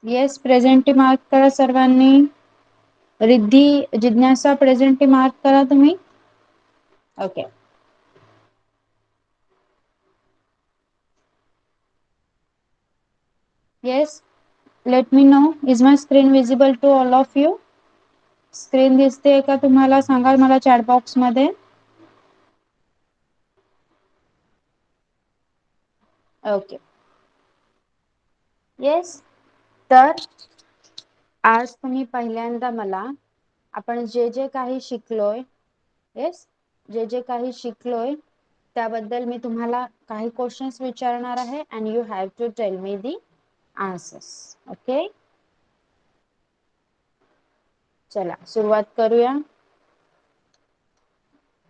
Yes, presenty mark करा सर्वांनी. रिद्धी, जिज्ञासा प्रेझेंटी मार्क करा तुम्ही. Okay. Yes, let me know. Is my screen visible to all of you? Screen दिसते का तुम्हाला? सांगाल मला चॅट बॉक्स मध्ये. ओके. येस, तर आज तुम्ही पहिल्यांदा मला आपण जे जे काही शिकलोय, येस, जे जे काही शिकलोय त्याबद्दल मी तुम्हाला काही क्वेश्चन्स विचारणार आहे and you have to tell me the answers. Okay, चला सुरुवात करूया.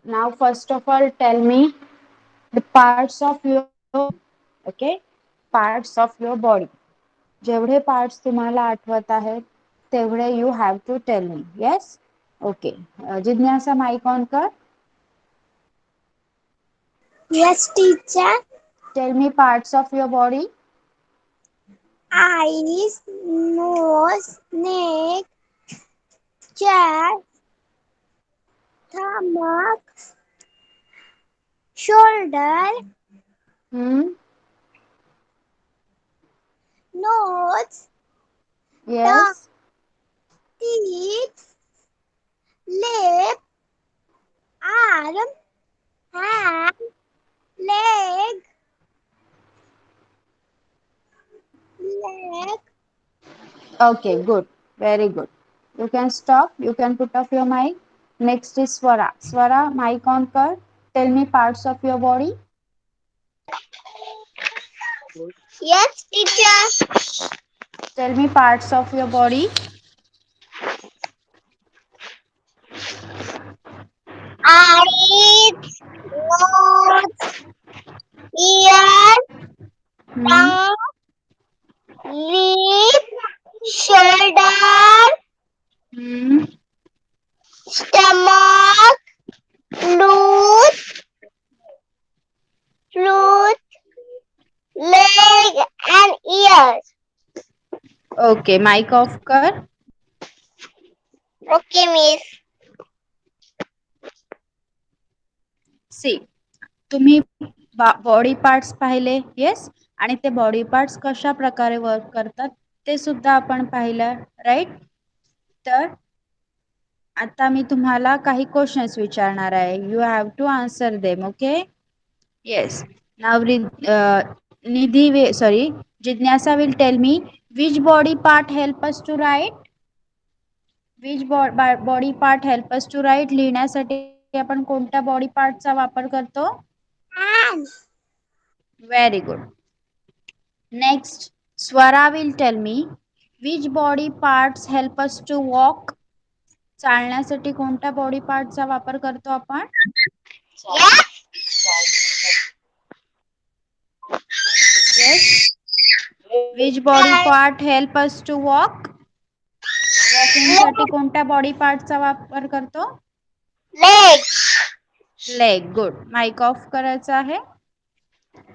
Now first of all tell me the parts of your, okay, parts of your body. जेवढे पार्ट्स तुम्हाला आठवत आहेत तेवढे you have to tell me. Yes, okay. जिज्ञासा mic on कर. Yes, teacher. Tell me parts of your body. Eyes, nose, neck, chest, stomach, shoulder, nose, tongue, yes, teeth, lip, arm, hand, leg, leg. okay, good, very good. You can stop, you can put off your mic. Next is Swara. Swara, mic on kar. Tell me parts of your body. Yes, teacher. Tell me parts of your body. Eyes, nose, ear, Hmm. tongue, lip, shoulder, Hmm. stomach, foot, leg, and ears. Okay, mic off kar. Okay, miss. See, तुम्ही body parts पाहिले. Yes, आणि ते body parts कशा प्रकारे work करतात ते सुद्धा आपण पाहिलं, राईट? तर आता मी तुम्हाला काही क्वेश्चन्स विचारणार आहे. You have to answer them. Okay. Yes, now Nidhi, sorry, जिज्ञासा will tell me which body part help us to write. Which body part help us to write. लिहिण्यासाठी आपण कोणत्या बॉडी पार्टचा वापर करतो? Hand. Very good. Next, Swara will tell me which body parts help us to walk. चालण्यासाठी कोणत्या body पार्टचा वापर करतो आपण? Yes, which body part help us to walk. Walking साठी कोणत्या बॉडी पार्टचा वापर करतो? Leg. Leg. Good. Mic off करायचा आहे.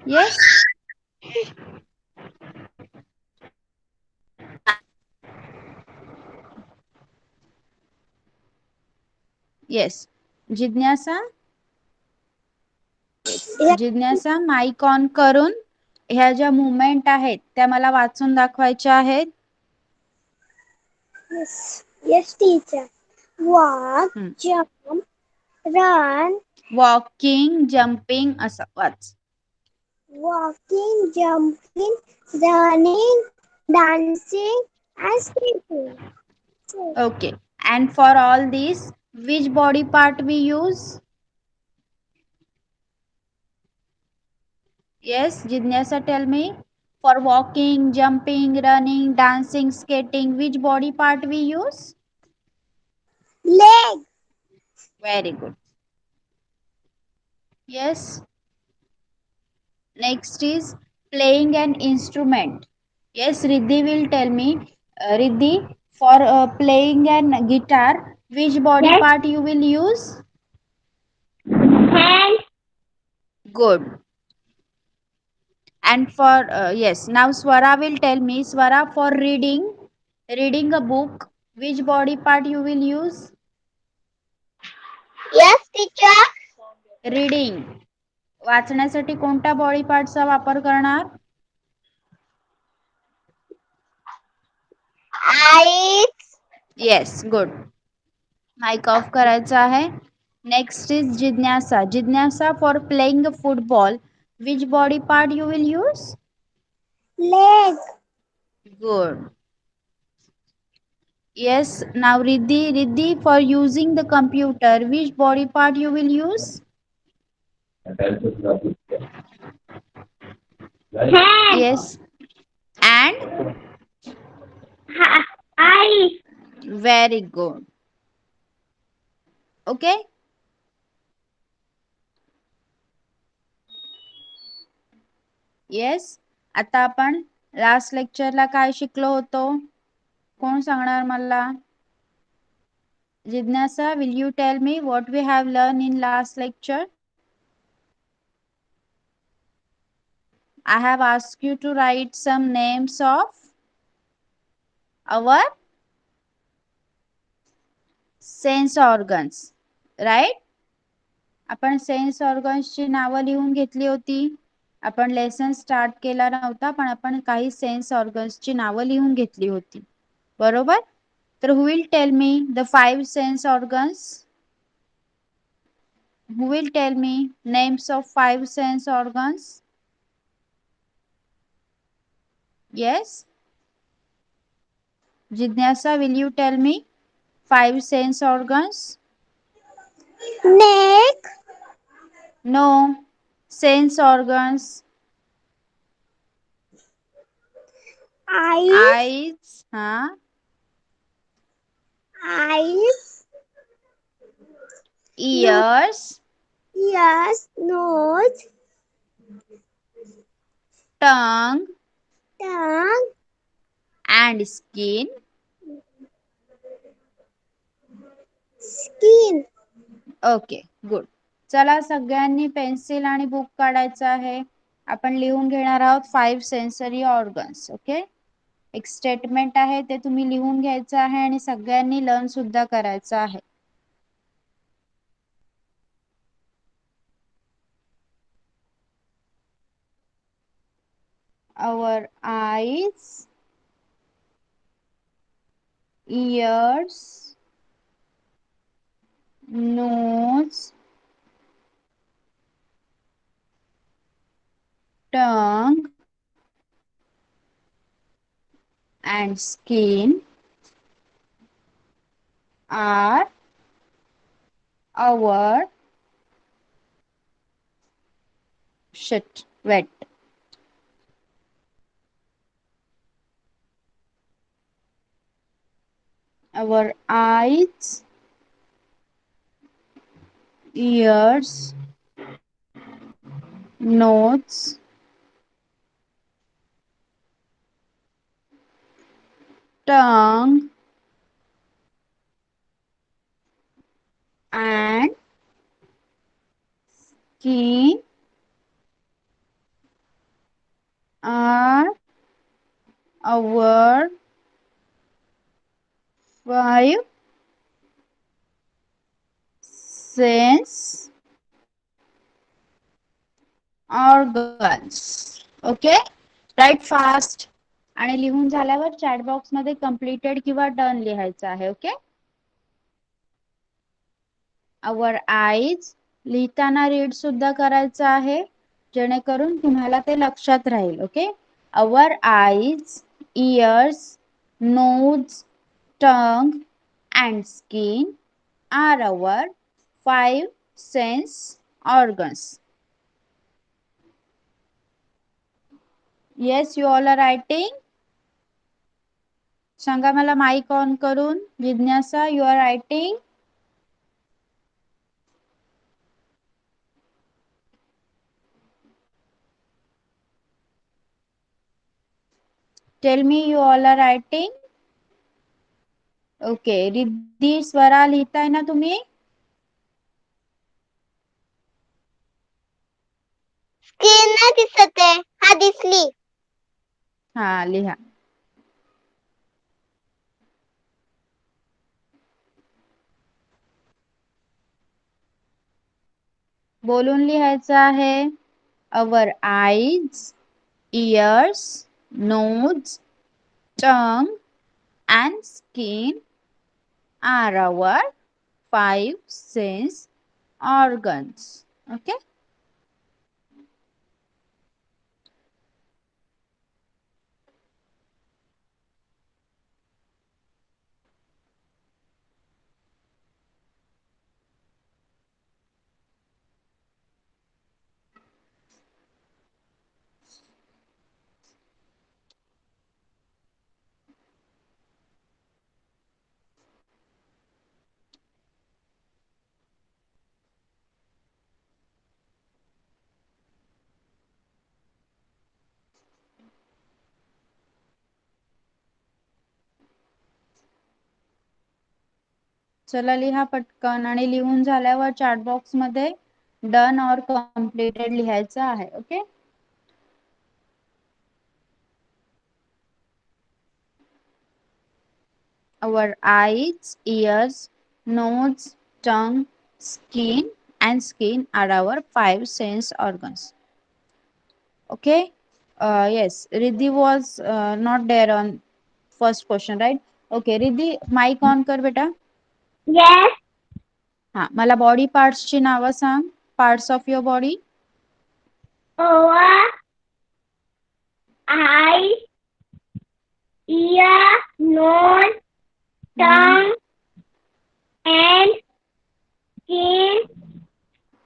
Yes, yes. जिज्ञासा, जिज्ञासा माइक ऑन करून ह्या ज्या मुवमेंट आहेत त्या मला वाचून दाखवायच्या आहेत. Yes. Yes, teacher. Walk, jump, run, walking, jumping असं वाच. walking, jumping, running, dancing, and skating. Okay. And for all these, which body part we use? Yes, Jignasa, tell me. For walking, jumping, running, dancing, skating, which body part we use? Leg. Very good. Yes. Next is playing an instrument. Yes, Riddhi will tell me. Riddhi, for playing an guitar, which body part you will use? Hand. Good. And for yes, now Swara will tell me. Swara, for reading a book, which body part you will use? Yes, teacher. Reading वाचण्यासाठी कोणत्या body पार्टचा वापर करणार? Eyes. Yes, good. Mic off करायचा आहे. Next is जिज्ञासा. जिज्ञासा, for playing football, which body part you will use? Leg. Good. Yes, now Riddhi, for using the computer, which body part you will use? Hand. Yes. And Eye. very good. Okay. Yes, आता आपण last लेक्चरला काय शिकलो होतो? कोण सांगणार मला? जिज्ञासा, will you tell me what we have learned in last lecture? I have asked you to write some names of our sense organs, right? आपण सेन्स ऑर्गन्सची नावं लिहून घेतली होती. आपण लेसन स्टार्ट केला नव्हता, पण आपण काही सेन्स ऑर्गन्सची नावं लिहून घेतली होती, बरोबर? तर who will tell me the 5 sense organs? Who will tell me names of 5 sense organs? Yes, Jignasa, will you tell me 5 sense organs? Neck. No, sense organs. Eyes. Eyes, huh? Eyes. Ears, Ears. Nose. tongue, Tongue. and skin. Skin. Okay, good. चला, सगळ्यांनी pencil आणि book काढायचं आहे. आपण लिहून घेणार आहोत 5 sensory organs. Okay, एक स्टेटमेंट आहे, ते तुम्ही लिहून घ्यायचं आहे आणि सगळ्यांनी लर्न सुद्धा करायचं आहे. Our eyes, ears, nose, tongue, and skin are our wet. Our eyes, ears, nose, tongue, and skin are our 5 sense organs. Okay, write fast. आणि लिहून झाल्यावर चॅट बॉक्स मध्ये कंप्लीटेड किंवा डन लिहायचं आहे. ओके, आवर आईज लिहिताना read सुद्धा करायचं आहे, जेणेकरून तुम्हाला ते लक्षात राहील. Okay, our eyes, ears, nose, tongue and skin are our 5 sense organs. Yes, you all are writing. सांगा मला माइक ऑन करून. जिज्ञासा, you are writing. Tell me, you all are writing. Okay, Riddhi, Swara लिहिताय ना तुम्ही? Skin नाही दिसत आहे. हा दिसली. हा लिहा. बोलून लिहायचं आहे. Our eyes, ears, nose, tongue and skin are our five sense organs. Okay. चला लिहा पटकन आणि लिहून झाल्यावर चॅट बॉक्स मध्ये डन और कंप्लीटेड लिहायचं आहे. Okay. Our eyes, ears, nose, tongue, skin and skin are our five sense organs. Okay. Yes, Riddhi was not there on first question, right? Okay, Riddhi, mic on कर बेटा. Yes. हा, मला body पार्ट्सची नावं सांग. Parts of your body. Over. Eye. Ear. Nose. Tongue. And skin.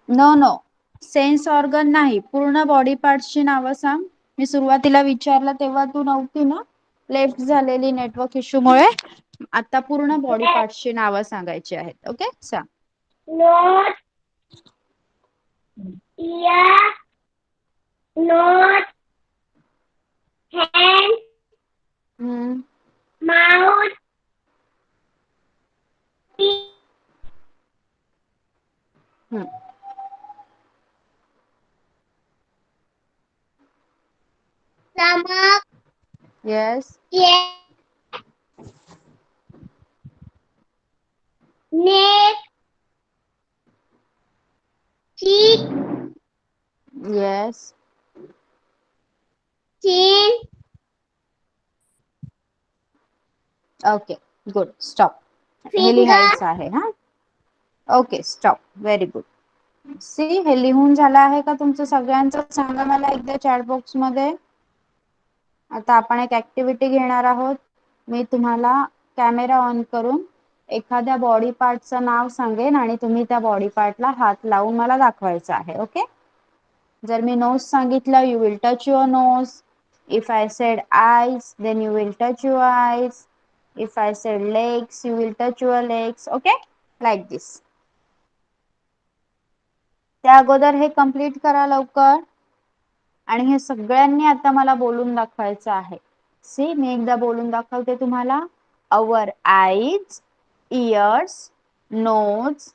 No no, sense organ नाही, पूर्ण body पार्ट्सची नावं सांग. मी सुरुवातीला विचारलं तेव्हा तू नव्हती ना, लेफ्ट झालेली नेटवर्क इश्यूमुळे. आता पूर्ण बॉडी पार्ट्सची नावं सांगायची आहेत. ओके, सांग. Nose. Ear. Nose. Hand. Mouth. Stomach. Yes. Neck. Cheek. Yes. Chin. Okay, good. Stop. हे Finger. लिहायचं आहे. हा, okay, stop. Very good. See, हे लिहून झालं आहे का तुमचं सगळ्यांचं? सांगा मला एकदा चॅट बॉक्स मध्ये. आता आपण एक ऍक्टिव्हिटी घेणार आहोत. मी तुम्हाला कॅमेरा ऑन करून एखाद्या बॉडी पार्टचं नाव सांगेन आणि तुम्ही त्या बॉडी पार्टला हात लावून मला दाखवायचं आहे. ओके. जर मी नोज सांगितलं, you will touch your nose. If I said eyes, then you will touch your eyes. If I said legs, you will touch your legs. Okay, like this. त्या अगोदर हे कम्प्लीट करा लवकर. आणि हे सगळ्यांनी आता मला बोलून दाखवायचं आहे. सी, मी एकदा बोलून दाखवते तुम्हाला. Our eyes, ears, nose,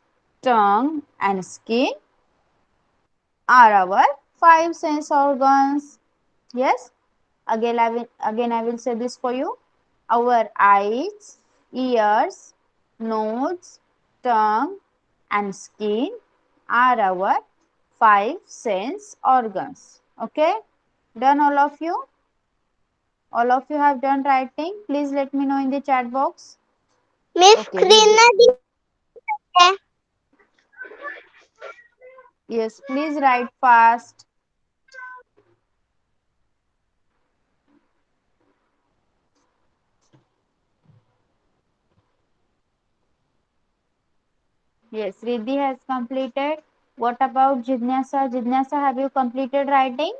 tongue and skin are our five sense organs. Yes, again I will say this for you. Our eyes, ears, nose, tongue and skin are our five sense organs. Okay, done all of you? All of you have done writing? Please let me know in the chat box. Miss Okay, screen. yes, please write fast. Yes, Riddhi has completed. What about Jidnyasa? Jidnyasa, have you completed writing?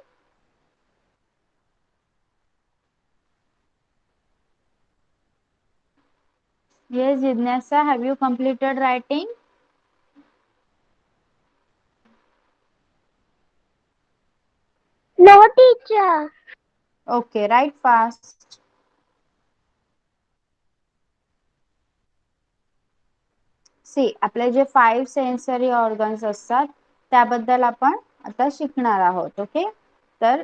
Yes, Jidnyasa, have you completed writing? No, teacher. Okay, write fast. See, आपले जे 5 sensory organs असतात त्याबद्दल आपण आता शिकणार आहोत. Okay, तर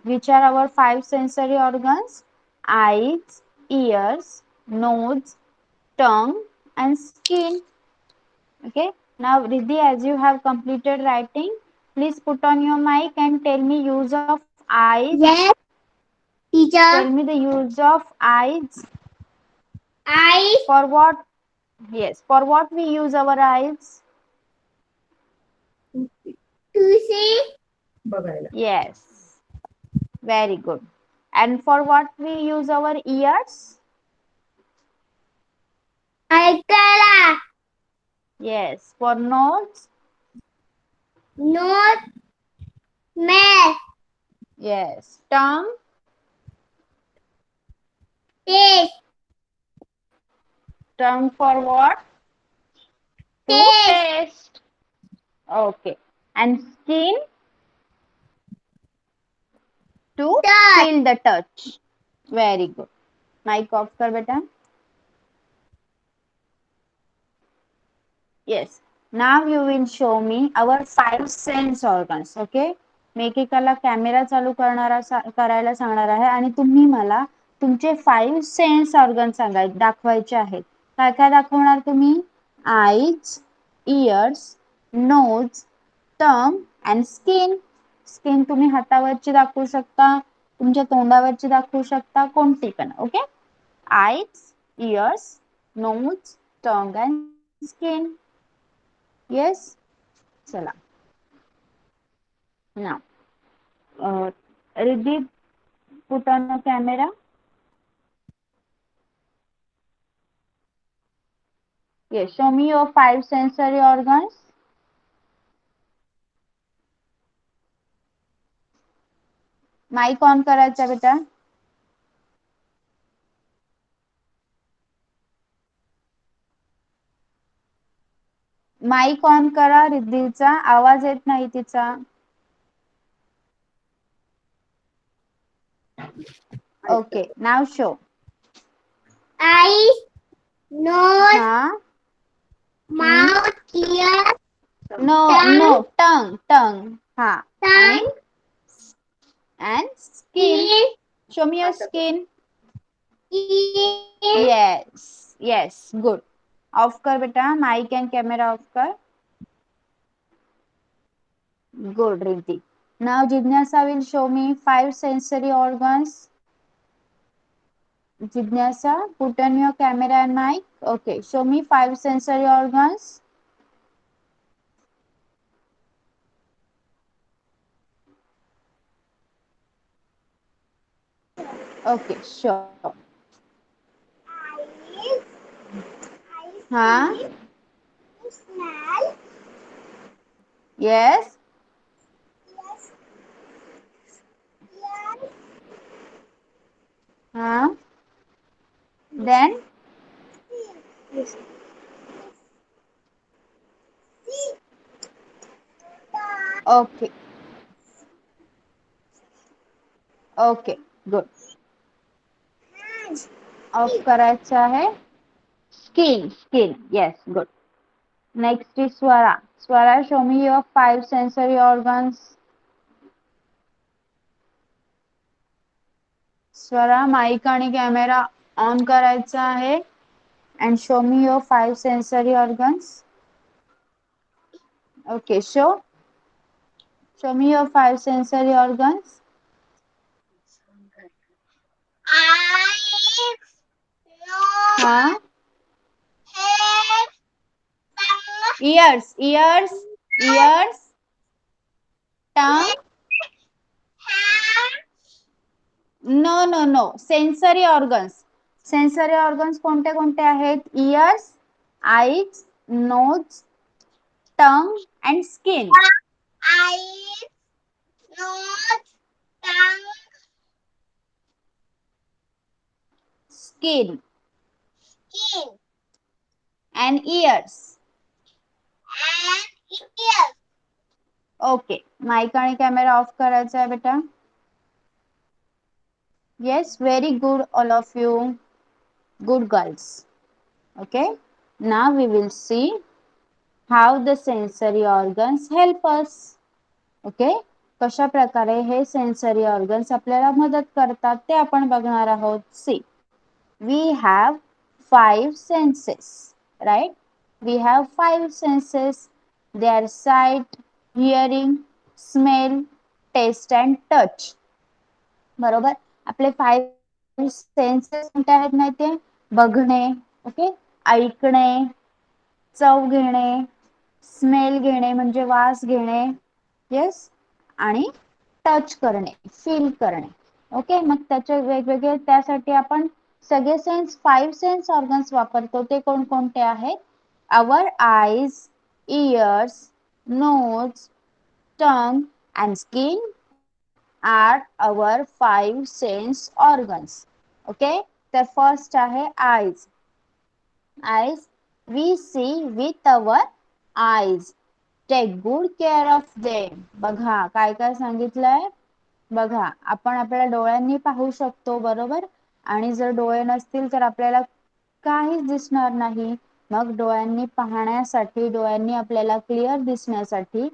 Which are our 5 sensory organs? Eyes, ears, nose, tongue, and skin. Okay. Now, Riddhi, as you have completed writing, please put on your mic and tell me use of eyes. Yes, Tell teacher. me the use of eyes. Eyes For what? Yes. For what we use our eyes? to see. Yes. Very good. And for what we use our ears? Aikala. Yes. For nose? Nose. Smell. Yes. Tongue? Taste. Tongue for what? To Taste. taste. Okay. And skin? To Touch. feel the touch. Very good. Mic off कर बेटा. Yes. Now you will show me our 5 sense organs. Okay. Me एकेकाला camera चालू करायला सांगणार आहे आणि तुम्ही मला तुमचे 5 सेन्स ऑर्गन दाखवायचे आहेत. काय काय दाखवणार तुम्ही? Eyes, ears, nose, tongue and skin. Skin तुम्ही हातावरची दाखवू शकता, तुमच्या तोंडावरची दाखवू शकता, कोणती पण. Okay. Eyes, ears, nose, tongue and skin. Yes. चला. Now, Riddhi, put on the camera. Yes. Show me your 5 sensory organs. Mic on करायचा बेटा. माइक ऑन करा रिद्धीचा. आवाज येत नाही तिचा. Okay. Now show. Eyes. Nose. हा. Mouth. Ear. No no. Tongue tongue. हा. आणि Tongue. and skin. Skin. Show me your skin. Ear. Yes. Yes. Good. Of कर बेटा. माइक एंड कैमरा ऑफ कर. Good, Riddhi. Now Jignasa will show me 5 sensory organs. Jignasa, put on your camera and mic. Okay, show me 5 sensory organs. Okay, sure. Huh? Smell. Yes. Huh? Then? Okay. Okay, good. Of करायचं आहे. Skin, skin. Yes, good. Next is Swara. Swara, show me your 5 sensory organs. Swara, mic आणि camera on करायचा आहे. And show me your 5 sensory organs. Okay, show. Show me your 5 sensory organs. Eyes. Nose. Huh? Head. Tongue. Ears, ears, ears, tongue. Hand. No, no, no. Sensory organs. Sensory organs कोणते कोणते आहेत? Ears, eyes, nose, tongue and skin. Eyes. Nose. Tongue. Skin Skin. and ears. And ears. Okay. Mic आणि camera off करायचा आहे बेटा. Yes, very good, all of you. Good girls. Okay. Now we will see how the sensory organs help us. Okay. कशा प्रकारे हे sensory organs आपल्याला मदत करतात ते आपण बघणार आहोत. See, we have five senses, right? We have five senses. They are sight, hearing, smell, taste and touch. बरोबर. आपले फाईव्ह सेन्सेस कोणते आहेत माहितीये? बघणे, ओके, ऐकणे, चव घेणे, स्मेल घेणे म्हणजे वास घेणे, येस, आणि टच करणे, फील करणे. ओके, मग त्याचे वेगवेगळे, त्यासाठी आपण सगळे सेन्स, फाईव्ह सेन्स ऑर्गन्स वापरतो. ते कोणकोणते आहेत? Our eyes, ears, nose, tongue and skin are our five sense organs. Okay, the first आहे eyes. Eyes, we see with our eyes. Take good care of them. बघा काय काय सांगितलंय. बघा, आपण आपल्या डोळ्यांनी पाहू शकतो, बरोबर. आणि जर डोळे नसतील तर आपल्याला काहीच दिसणार नाही. मग डोळ्यांनी पाहण्यासाठी, डोळ्यांनी आपल्याला क्लिअर दिसण्यासाठी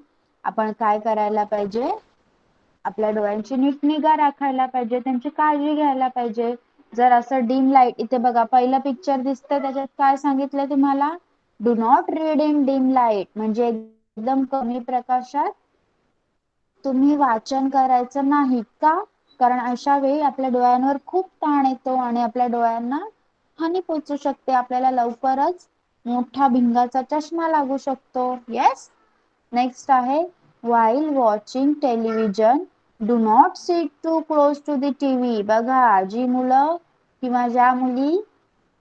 आपण काय करायला पाहिजे? आपल्या डोळ्यांची नीट निगा राखायला पाहिजे, त्यांची काळजी घ्यायला पाहिजे. जर असं डिम लाईट, इथे बघा पहिलं पिक्चर दिसतंय, त्याच्यात काय सांगितलंय तुम्हाला? Do not read in dim light, म्हणजे एकदम कमी प्रकाशात तुम्ही वाचन करायचं नाही. का? कारण अशा वेळी आपल्या डोळ्यांवर खूप ताण येतो आणि आपल्या डोळ्यांना हानी पोहोचू शकते. आपल्याला लवकरच मोठा भिंगाचा चष्मा लागू शकतो. येस. नेक्स्ट आहे, while watching television do not sit too close to the TV. बघा, जी मुलं किंवा ज्या मुली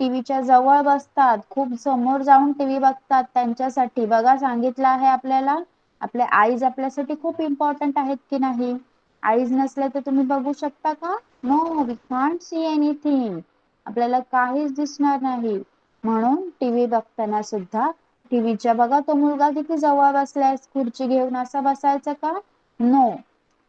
टीव्हीच्या जवळ बसतात, खूप समोर जाऊन टीव्ही बघतात, त्यांच्यासाठी बघा सांगितलं आहे आपल्याला, आपले आईज आपल्यासाठी खूप इम्पॉर्टंट आहेत की नाही? आईज नसले तर तुम्ही बघू शकता का? No, we can't see anything. आपल्याला काहीच दिसणार नाही. म्हणून टीव्ही बघताना सुद्धा, टीव्हीच्या बघा तो मुलगा किती जवळ बसलाय, खुर्ची घेऊन, असं बसायचं का? नो,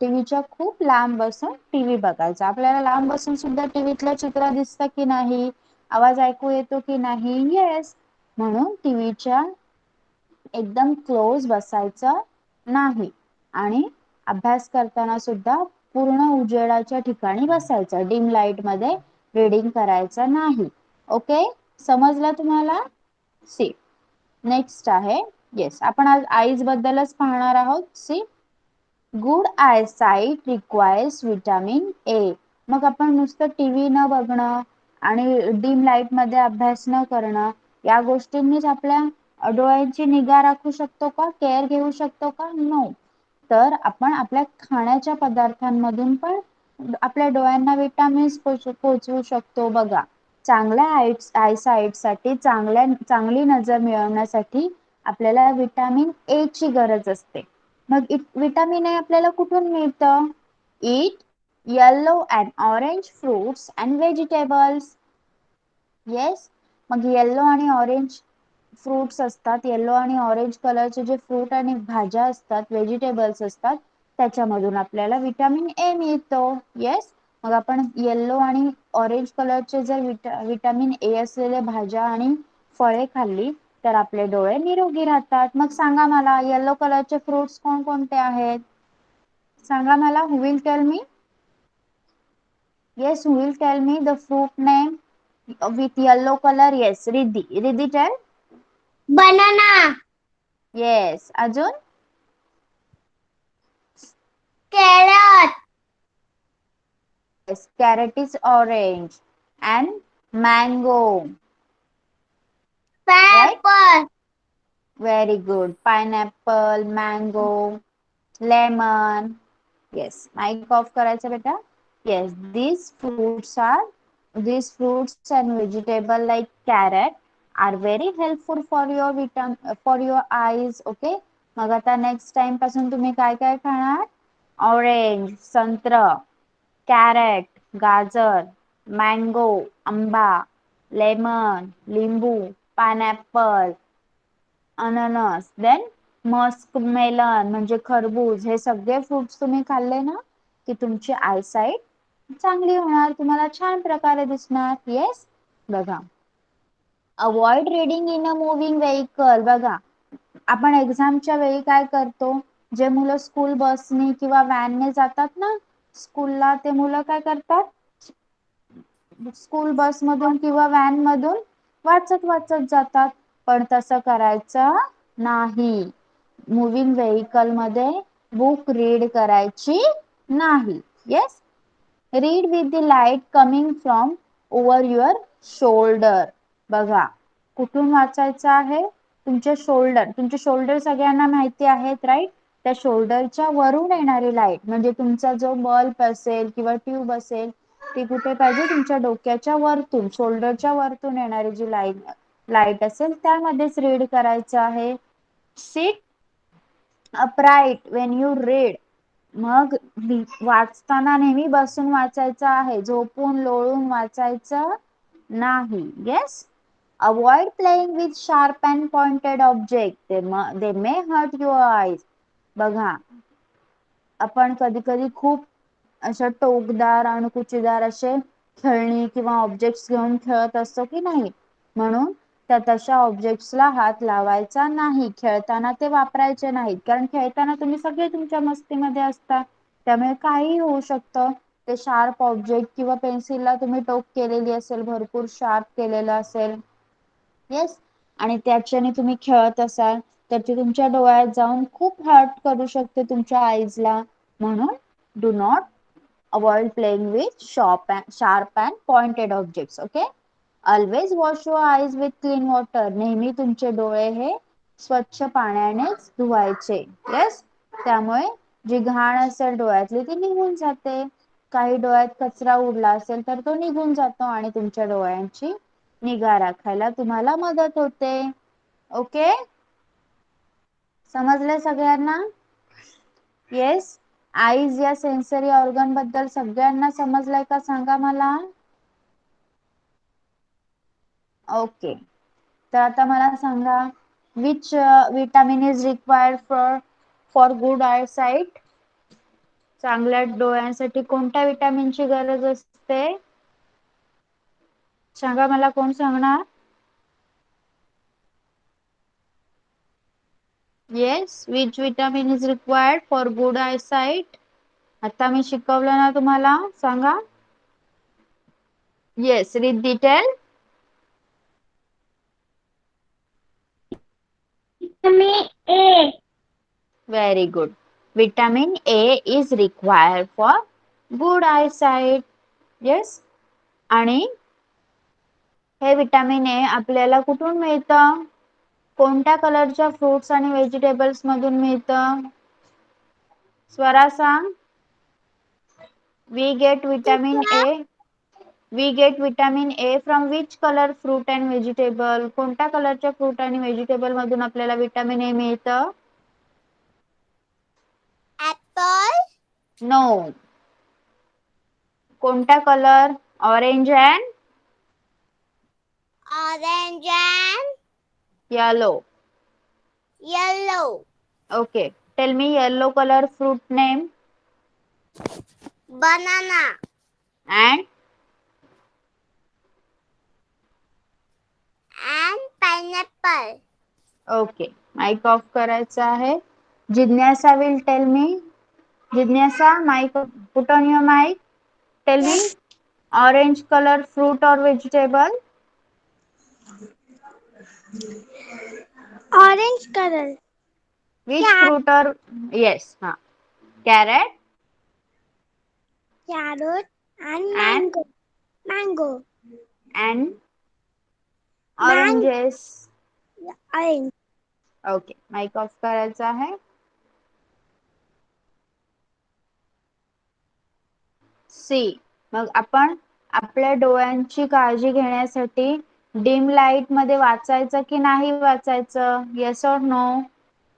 टीव्हीच्या खूप लांब बसून टीव्ही बघायचा. आपल्याला लांब बसून सुद्धा टीव्हीतलं चित्र दिसतं की नाही? आवाज ऐकू येतो की नाही? येस. म्हणून टीव्हीच्या एकदम क्लोज बसायचं नाही. आणि अभ्यास करताना सुद्धा पूर्ण उजेडाच्या ठिकाणी बसायचं, डिम लाईट मध्ये रीडिंग करायचं नाही. ओके, समजलं तुम्हाला? सी, नेक्स्ट आहे, येस, आपण आज आईज बद्दलच पाहणार आहोत. See, good eyesight requires vitamin A. मग आपण नुसतं टीव्ही न बघणं आणि डिम लाईट मध्ये अभ्यास न करणं, या गोष्टींनीच आपल्या डोळ्यांची निगा राखू शकतो का? केअर घेऊ शकतो का? नो. तर आपण आपल्या खाण्याच्या पदार्थांमधून पण आपल्या डोळ्यांना विटामिन्स पोहोचवू शकतो. बघा, चांगल्या आयसाइट साठी, चांगली नजर मिळवण्यासाठी आपल्याला विटामिन ए ची गरज असते. मग विटामिन ए आपल्याला कुठून मिळतं? Eat yellow and orange fruits and vegetables. Yes. मग येल्लो आणि ऑरेंज फ्रुट्स असतात, येल्लो आणि ऑरेंज कलरचे जे फ्रूट आणि भाज्या असतात, व्हेजिटेबल्स असतात, त्याच्यामधून आपल्याला विटामिन ए मिळतो. येस. मग आपण येल्लो आणि ऑरेंज कलरचे जर विटामिन ए असलेल्या भाज्या आणि फळे खाल्ली तर आपले डोळे निरोगी राहतात. मग सांगा मला, येल्लो कलरचे फ्रुट्स कोणकोणते आहेत? सांगा मला. Who will tell me? Yes, who will tell me the fruit name with yellow color? Yes, Riddhi. Riddhi, tell. banana, Yes. Ajun? carrot, Yes, carrot is orange. And mango. Right? pepper, Very good. Pineapple, mango, lemon. Yes. Mic off करायचं बेटा. Yes, these fruits and vegetable like carrot are very helpful for your for your eyes. Okay. मग आता next time पासून तुम्ही काय काय खाणार? Orange, संत्र, कॅरेट, गाजर, मँगो, आंबा, लेमन, लिंबू, पायनॅपल, अननस, देन मस्क मेलन म्हणजे खरबूज. हे सगळे फ्रुट्स तुम्ही खाल्ले ना की तुमची आयसाइट चांगली होणार, तुम्हाला छान प्रकारे दिसणार. येस. बघा, avoid reading in a moving vehicle. बघा, आपण एक्झामच्या वेळी काय करतो? जे मुलं स्कूल बसने किंवा व्हॅनने जातात ना स्कूलला, ते मुलं काय करतात, स्कूल बस मधून किंवा व्हॅन मधून वाचत वाचत जातात. पण तसं करायचं नाही. मूव्हिंग व्हेकल मध्ये बुक रीड करायची नाही. Yes, read with the light coming from over your shoulder. बघा कुठून वाचायचं आहे, तुमचे शोल्डर सगळ्यांना माहिती आहेत राईट. त्या शोल्डरच्या वरून येणारी लाईट म्हणजे तुमचा जो बल्ब असेल किंवा ट्यूब असेल ती कुठे पाहिजे, तुमच्या डोक्याच्या वरतून, शोल्डरच्या वरतून येणारी जी लाईट असेल त्यामध्येच रीड करायचं आहे. Sit upright when you read. मग वाचताना नेहमी बसून वाचायचं आहे, झोपून लोळून वाचायचं नाही. Yes, avoid playing with sharp and pointed object, they may hurt your eyes. बघा आपण कधी कधी खूप अशा टोकदार आणि कुचीदार असे खेळणी किंवा ऑब्जेक्ट्स घेऊन खेळत असतो की नाही, म्हणून त्या तशा ऑब्जेक्ट्सला हात लावायचा नाही. खेळताना ते वापरायचे नाहीत, कारण खेळताना तुम्ही सगळे तुमच्या मस्तीमध्ये असता, त्यामुळे काहीही होऊ शकतं. ते शार्प ऑब्जेक्ट किंवा पेन्सिलला तुम्ही टोक केलेली असेल, भरपूर शार्प केलेलं असेल, येस, आणि त्याच्याने तुम्ही खेळत असाल तर ती तुमच्या डोळ्यात जाऊन खूप हर्ट करू शकते तुमच्या आईजला. म्हणून do not avoid playing with sharp and pointed objects. Okay, always wash your eyes with clean water. नेहमी तुमचे डोळे हे स्वच्छ पाण्यानेच धुवायचे. येस, त्यामुळे जी घाण असेल डोळ्यातली ती निघून जाते. काही डोळ्यात कचरा उडला असेल तर तो निघून जातो आणि तुमच्या डोळ्यांची निगा राखायला तुम्हाला मदत होते. ओके, समजलं सगळ्यांना? येस, आईज या सेन्सरी ऑर्गन बद्दल सगळ्यांना समजलंय का सांगा मला. ओके, तर आता मला सांगा, which vitamin is required for good eye site. चांगल्या डोळ्यांसाठी कोणत्या विटामिनची गरज असते सांगा मला, कोण सांगणार? Yes, which vitamin is required for good eye sight. आता मी शिकवलं ना तुम्हाला, सांगा. Yes, Riddhi tell. Vitamin A. Very good. Vitamin A is required for good eyesight. Yes. आणि हे विटामिन ए आपल्याला कुठून मिळतं? कोणत्या कलरच्या फ्रुट्स आणि व्हेजिटेबल्स मधून मिळतं? स्वरा सांग. We get vitamin A. We get vitamin A from which color fruit and vegetable? कोणत्या कलरच्या फ्रूट आणि व्हेजिटेबल मधून आपल्याला विटामिन ए मिळतं? Apple. नो. कोणता colour? Orange and Orange and yellow. yellow. Okay, tell me yellow colour fruit name. Banana and and pineapple. Okay, mic off करायचा आहे. जिज्ञासा विल टेल मी. जिज्ञासा, mic, put on your mic. Tell me orange colour fruit और vegetable. Orange color. Which fruit और yes, हाँ, carat Carrot and and mango. Mango. and Mango. oranges. Orange. Okay, mic off करायचा आहे. C, मग आपण आपल्या डोळ्यांची काळजी घेण्यासाठी डिम लाईट मध्ये वाचायचं की नाही वाचायचं? येस और no?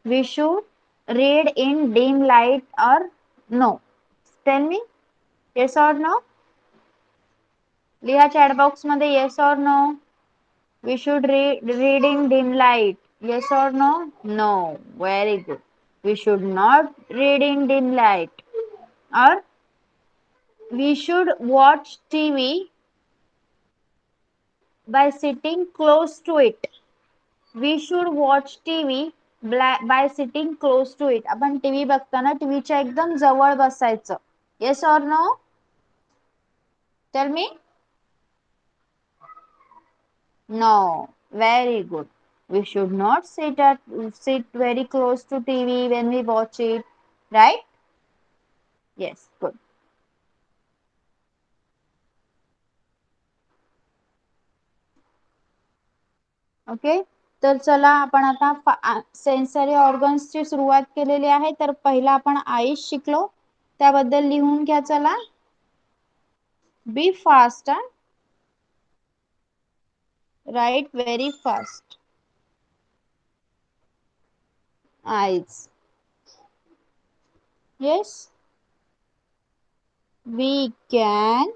We should read in dim light और नो? टेल मी, येस और नो? लिहा चॅट बॉक्स मध्ये येस और no. We should read in dim light. Yes और no? No. Very good. We should not read in dim light. और we should watch TV by sitting close to it. We should watch TV by sitting close to it. आपण TV बघताना टीव्हीच्या एकदम जवळ बसायचं. Yes or no? Tell me. No, very good. We should not sit very close to TV when we watch it, right? Yes, good. Okay, तर चला आपण आता सेन्सरी ऑर्गन्सची सुरुवात केलेली आहे. तर पहिला आपण आईज शिकलो, त्याबद्दल लिहून घ्या. चला, be fast. Write very fast. eyes. Yes, we can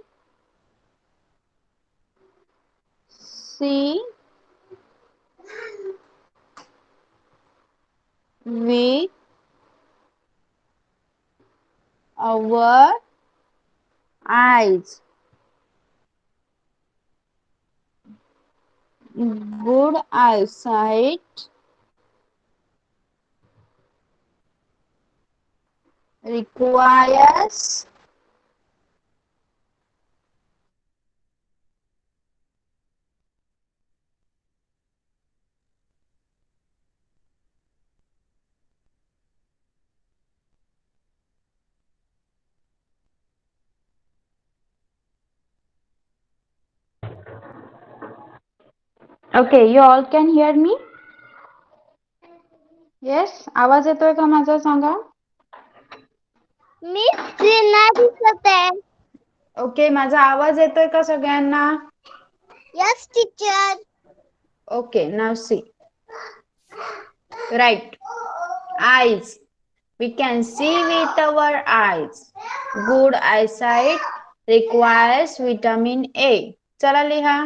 see with our eyes. Good eyesight requires okay, you all can hear me? Yes, आवाज येतोय का माझा सांगा? मी स्क्रीन नाही दिसत आहे. ओके, माझा आवाज येतोय का सगळ्यांना? Yes teacher. Okay, now see. Right. Eyes. We can see with our eyes. Good eyesight requires vitamin A. चला लिहा.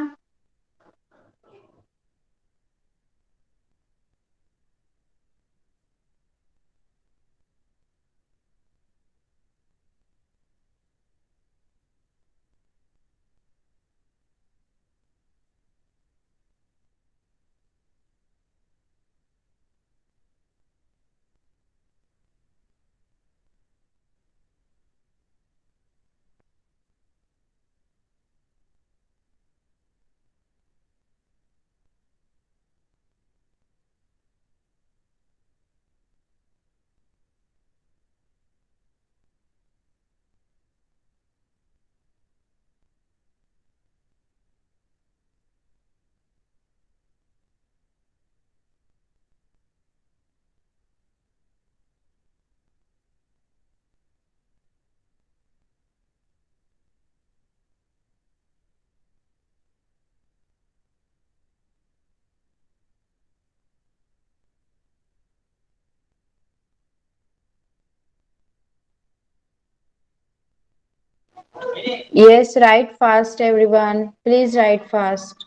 Yes, write fast everyone. Please write fast.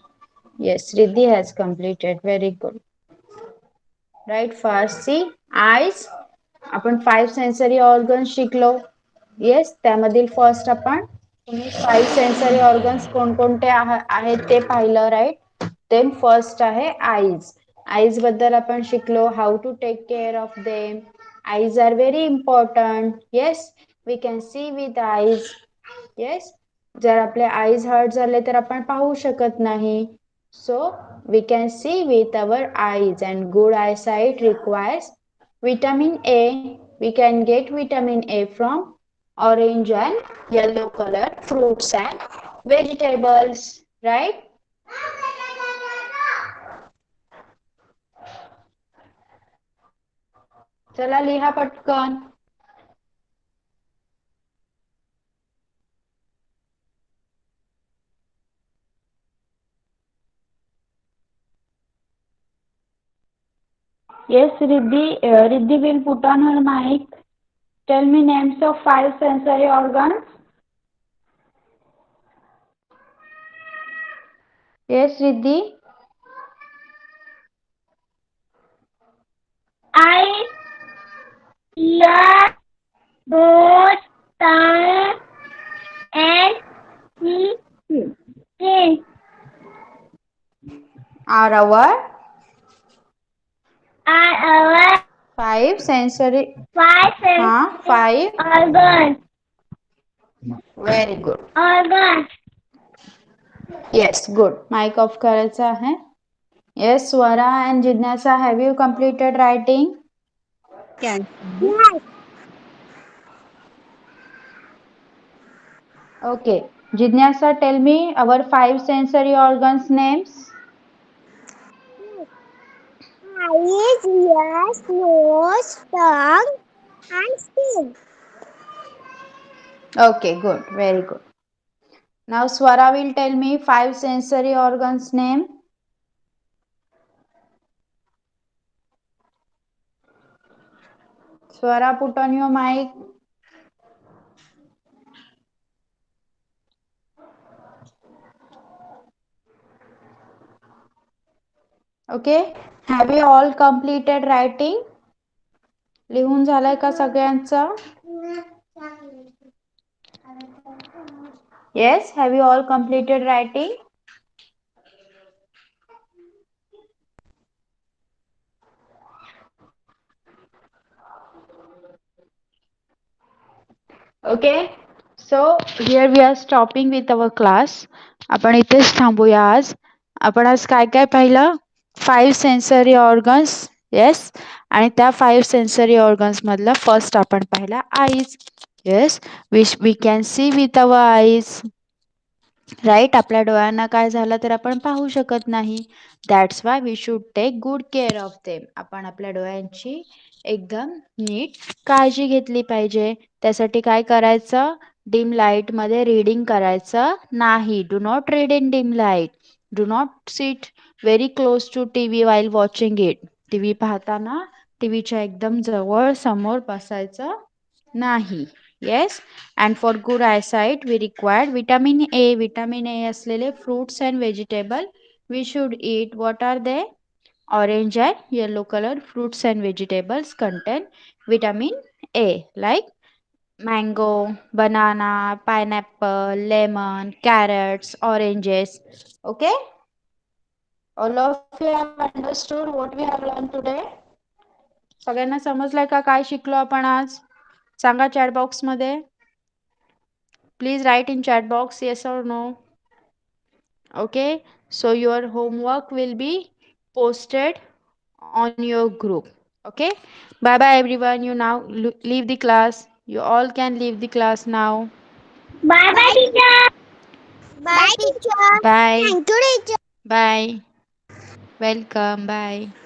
Yes, Riddhi has completed. Very good. Write fast. See, eyes. आपण 5 sensory organs शिकलो. Yes, त्यामधील first आपण तुम्ही 5 sensory organs कोणकोणते आहेत ते पाहिलं. राईट. देन फर्स्ट आहे आईज. आईज बद्दल आपण शिकलो. How to take care of them. Eyes are very important. Yes, we can see with eyes. Yes, जर आपले आईज हर्ट झाले तर आपण पाहू शकत नाही. So we can see with our eyes, and good eyesight requires vitamin A. We can get vitamin A from orange and yellow colored fruits and vegetables, right? चला लिहा पटकन. Yes, Riddhi will put on her mic. Tell me names of 5 sensory organs. Yes, Riddhi. Eyes, ears, nose, tongue, and skin Are our are our 5 sensory. five हाँ, 5. organs. Very good. Organs. Yes, good. Mic off करायचा आहे. Yes, Swara and Jignasa, have you completed writing? Yes. Yes. Okay. Jignasa, tell me our 5 sensory organs names. Eyes, ears, nose, tongue, and skin. Okay, good. Very good. Now Swara will tell me 5 sensory organs name. Swara, put on your mic. Okay. Have you all completed writing? लिहून झालाय का सगळ्यांचं? Yes, have you all completed writing? Okay. So here we are stopping with our class. आपण इथेच थांबूया आज. आपण आज काय काय पाहिलं? 5 सेन्सरी ऑर्गन्स. येस. आणि त्या 5 सेन्सरी ऑर्गन्स मधला फर्स्ट आपण पाहिला eyes. Yes. Which we can see with our eyes. Right. आपल्या डोळ्यांना काय झालं तर आपण पाहू शकत नाही. That's why we should take good care of them. आपण आपल्या डोळ्यांची एकदम नीट काळजी घेतली पाहिजे. त्यासाठी काय करायचं? डिम लाईट मध्ये रीडिंग करायचं नाही. Do not read in dim light. Do not sit very close to TV while watching it. TV पाहताना टीव्हीच्या एकदम जवळ समोर बसायचं नाही. Yes. And for good eyesight we required vitamin A. Vitamin A असलेले fruits and vegetable we should eat. What are they? Orange and yellow colored fruits and vegetables contain vitamin A, like mango, banana, pineapple, lemon, carrots, oranges. Okay, all of you have understood what we have learned today. सगळ्यांना समजलंय का काय शिकलो आपण आज? सांगा chat box मध्ये. Please write in chat box yes or no. Okay, so your homework will be posted on your group. Okay, bye bye everyone. You now leave the class. You all can leave the class now. Bye bye, teacher. Bye, teacher. Bye. Thank you, teacher. Bye. Welcome. Bye.